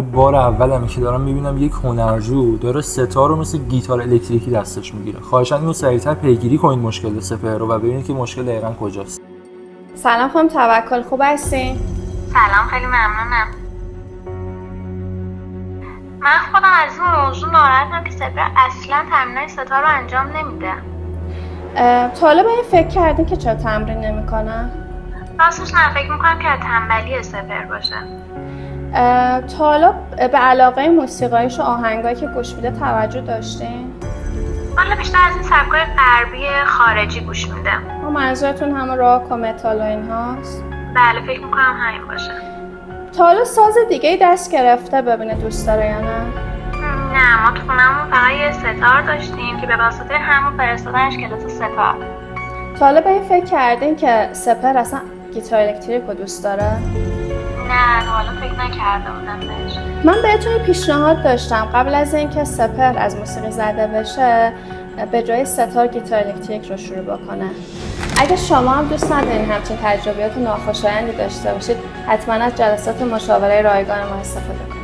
بار اولمه که دارم میبینم یک هنرجو داره ستار رو مثل گیتار الکتریکی دستش میگیره. خواهشاً اینو سریعتر پیگیری کنید مشکل سپهر رو و ببینید که مشکل دقیقاً کجاست. سلام خانم توکل، خوب هستین؟ سلام، خیلی ممنونم. من خودم از این موضوع ناراحتم که سپهر اصلا تمرینای ستار رو انجام نمیده. تا حالا به این فکر کردین که چرا تمرین نمیکنن؟ راستش نه، فکر میکنم که از تنبلی سپهر باشه. تا حالا به علاقه موسیقایش و آهنگایی که گوش میده توجه داشتین؟ حالا بیشتر از این سبکای غربی خارجی گوش میدم. و منظورتون همه راک و متال و این هاست؟ بله، فکر میکنم همین باشه. تا حالا ساز دیگه دست گرفته ببینه دوست داره یا نه؟ نه، ما تو خونمون فقط یه ستار داشتیم که به واسطه همون فرستادنش کلاس ستار. تا حالا به این فکر کردین که سپهر اصلا گیتار الکتریک رو دوست داره؟ نه، تا حالا فکر نکرده بودم بهش. من بهتون یه پیشنهاد داشتم قبل از اینکه سپهر از موسیقی زده بشه به جای ستار گیتار الکتریک رو شروع بکنه. اگه شما هم دوست ندارین همچین تجربیات ناخوشایندی داشته باشید حتما از جلسات مشاوره رایگان ما استفاده کنید.